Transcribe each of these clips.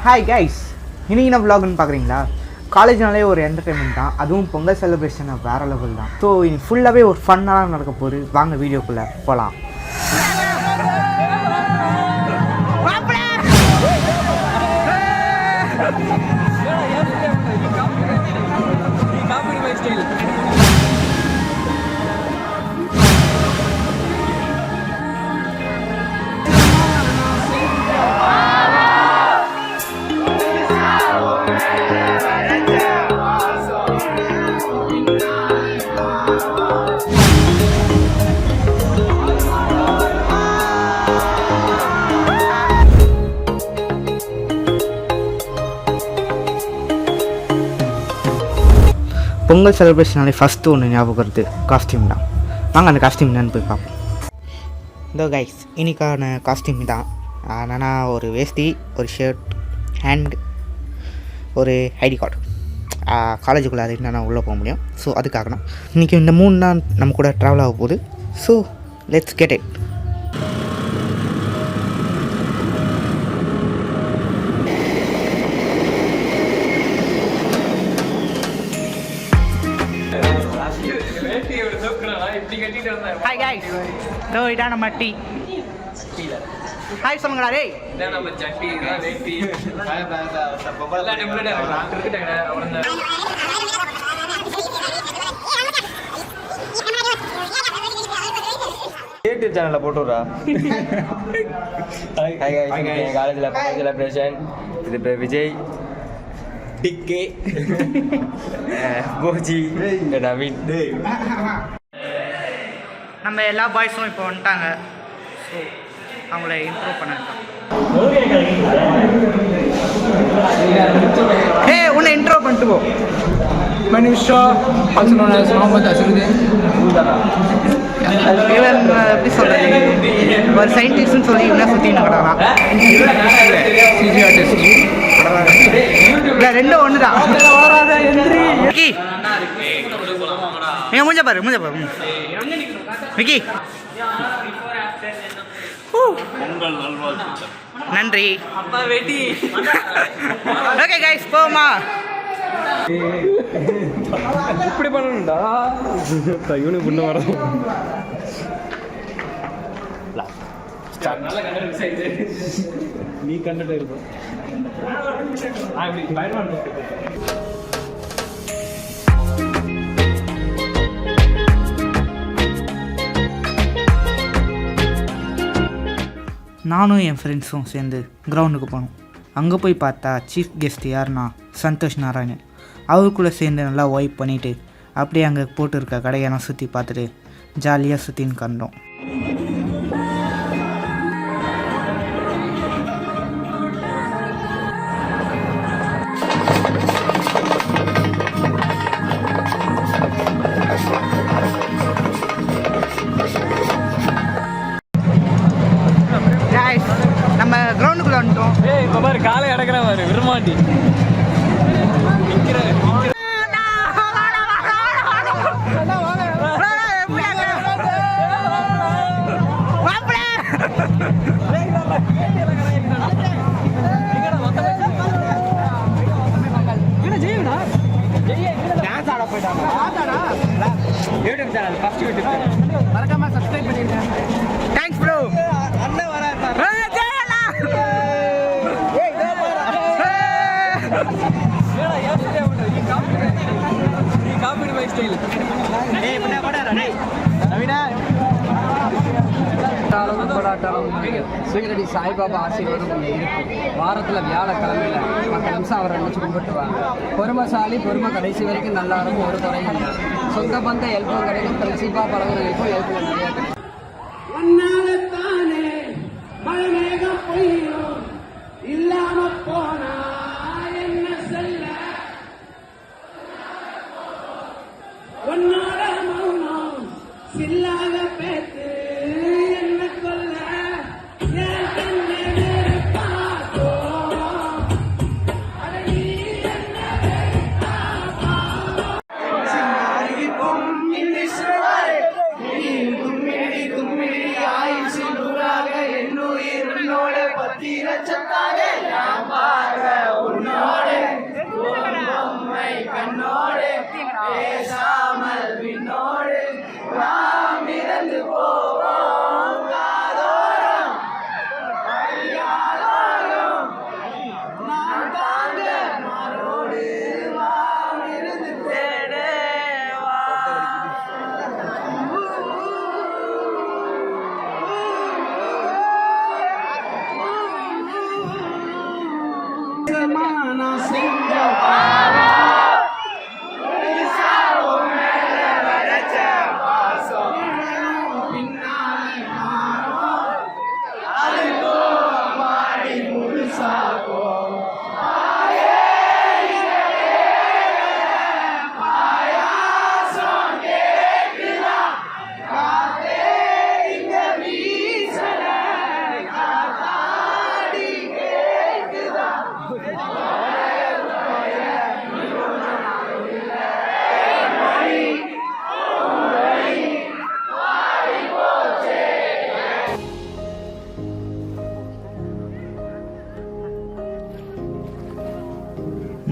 Hi guys, இன்னைக்கு என்ன vlogனு பார்க்குறீங்களா? காலேஜ்னாலே ஒரு என்டர்டைன்மெண்ட் தான், அதுவும் பொங்கல் செலிப்ரேஷன் வேறு லெவல் தான். ஸோ இன்னைக்கு ஃபுல்லாகவே ஒரு ஃபன்னாக நடக்க போகுது. வாங்க வீடியோக்குள்ளே போகலாம். பொங்கல் செலிப்ரேஷனாலே ஃபஸ்ட்டு ஒன்று ஞாபகம் வருது, காஸ்டியூம் தான். வாங்க அந்த காஸ்டியூம் என்னன்னு போய் பார்ப்போம். இதோ கைஸ், இன்னைக்கான காஸ்டியூம் தான். என்னென்னா ஒரு வேஷ்டி, ஒரு ஷர்ட், ஹேண்ட், ஒரு ஐடி கார்டு. காலேஜுக்குள்ளே அது என்னென்னா உள்ளே போக முடியும். ஸோ அதுக்காக தான் இன்றைக்கி இந்த 3 தான் நம்ம கூட ட்ராவல் ஆக போகுது. So let's get it. Hi guys, दो இதான மட்டி. ஹாய் சொல்லுங்கடா டேய். இதான நம்ம சட்டி, இதான் வேட்டி. ஹாய் பாதா, பொம்பள டெம்ப்ளேட் இருக்குடா அவளங்க. யூடியூப் சேனல்ல போட்டுறா. ஹாய் गाइस, காலேஜ்ல பொங்கல் செலிப்ரேஷன். இது பே விஜய், டிக்கே, போஜி, நவீன். நம்ம எல்லா பாய்ஸும் இப்போ வந்துட்டாங்க. ஸோ அவங்கள இம்ப்ரூவ் பண்ணிட்டோம். உன்னை இன்ட்ரோ பண்ணிட்டு போ. மனுஷா also known as Mohammad Azharuddin. இவன் எப்படி சொல்கிறது, ஒரு சயின்டிஸ்ட்னு சொல்லி இவனை சுற்றின்னு கிடலாம். இல்லை ரெண்டும் ஒன்று தான். என் மூஞ்ச பாரு, மூஞ்ச பாரு விக்கி. நன்றி. ஓகே கைஸ், போமா. இப்படி பண்ணணும்டா, யூனிக் பண்ண வர நீ கண்டுட்டு இருக்கும். நானும் என் ஃப்ரெண்ட்ஸும் சேர்ந்து கிரவுண்டுக்கு போனோம். அங்கே போய் பார்த்தா சீஃப் கெஸ்ட் யாருன்னா சந்தோஷ் நாராயணன். அவருக்குள்ளே சேர்ந்து நல்லா ஒய்ப் பண்ணிவிட்டு அப்படியே அங்கே போட்டுருக்க கடையெல்லாம் சுற்றி பார்த்துட்டு ஜாலியாக சுற்றின்னு கண்டோம். நம்ம கிரவுண்டுக்குள்ள வந்துட்டோம். இப்போ பாரு காலை அடக்கிற பாரு Virumaandi YouTube channel first YouTube channel மறக்காம சப்ஸ்கிரைப் பண்ணிடுங்க. Thanks bro. அண்ணே வராரு. சீரடி சாய்பாபா ஆசீர்வாதம் ஒன்று இருக்கும். வாரத்தில் வியாழக்கிழமையில் 10 நிமிஷம் அவரை நினச்சி கும்பிட்டுவாங்க. பொறுமைசாலி, பொறுமை கடைசி வரைக்கும் நல்லா இருக்கும். ஒரு குறையும் இல்லை. சொந்த பந்த ஹெல்ப்பும் கிடைக்கும். ஃப்ரெண்ட்ஷிப்பாக பழகுறதுக்கும் ஹெல்ப் நிறையா கிடைக்கும். இல்லாம போனா என்ன சொல்ல, உன்னோட மௌனம் சில்லாத பேத்து என்ன சொல்ல, என்னுயிர் பத்திர சத்தாரே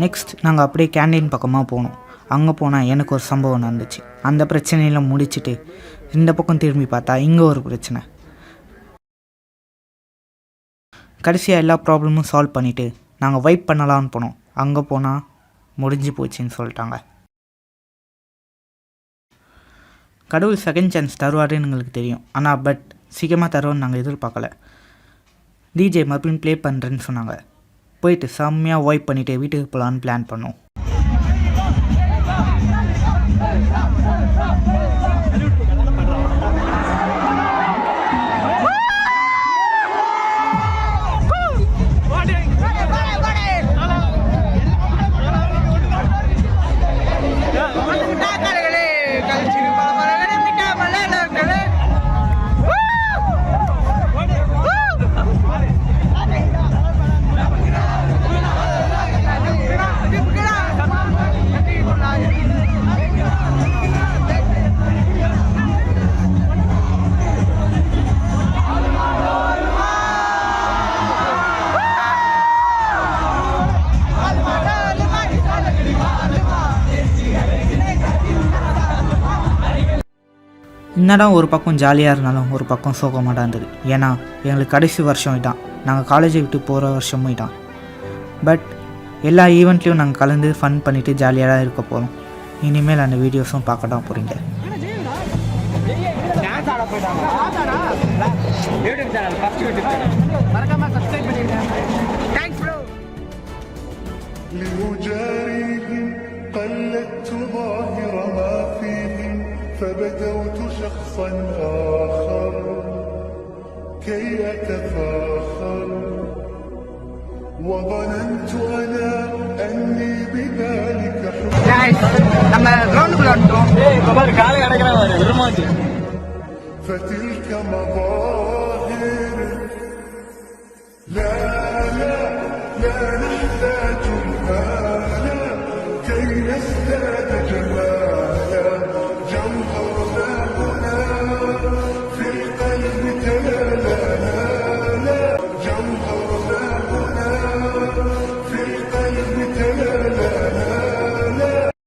நெக்ஸ்ட் நாங்கள் அப்படியே கேண்டீன் பக்கமாக போனோம். அங்கே போனால் எனக்கு ஒரு சம்பவம் நடந்துச்சு. அந்த பிரச்சனையில் முடிச்சுட்டு இந்த பக்கம் திரும்பி பார்த்தா இங்கே ஒரு பிரச்சனை. கடைசியாக எல்லா ப்ராப்ளமும் சால்வ் பண்ணிவிட்டு நாங்கள் வைப் பண்ணலான்னு போனோம். அங்கே போனால் முடிஞ்சு போச்சுன்னு சொல்லிட்டாங்க. கடவுள் செகண்ட் சான்ஸ் தருவாருன்னு எங்களுக்கு தெரியும், ஆனால் பட் சீக்கிரமாக தருவோன்னு நாங்கள் எதிர்பார்க்கல. டிஜே மறுபடியும் ப்ளே பண்ணுறேன்னு சொன்னாங்க. போயிட்டு செம்மையாக வைப் பண்ணிவிட்டு வீட்டுக்கு போகலான்னு பிளான் பண்ணோம். என்னடா ஒரு பக்கம் ஜாலியாக இருந்தாலும் ஒரு பக்கம் சோகமாக தான் இருந்தது. ஏன்னா எங்களுக்கு கடைசி வருஷம் இதான், நாங்கள் காலேஜை விட்டு போகிற வருஷமும் இதான். பட் எல்லா ஈவெண்ட்லேயும் நாங்கள் கலந்து ஃபன் பண்ணிவிட்டு ஜாலியாக தான் இருக்க போகிறோம். இனிமேல் அந்த வீடியோஸும் பார்க்க தான் போகிறீங்க. فبدوت شخصا آخر كي أتفاخر وظننت أنا أني بذلك فتلك مظاهر لا لا لا نحتاج الآن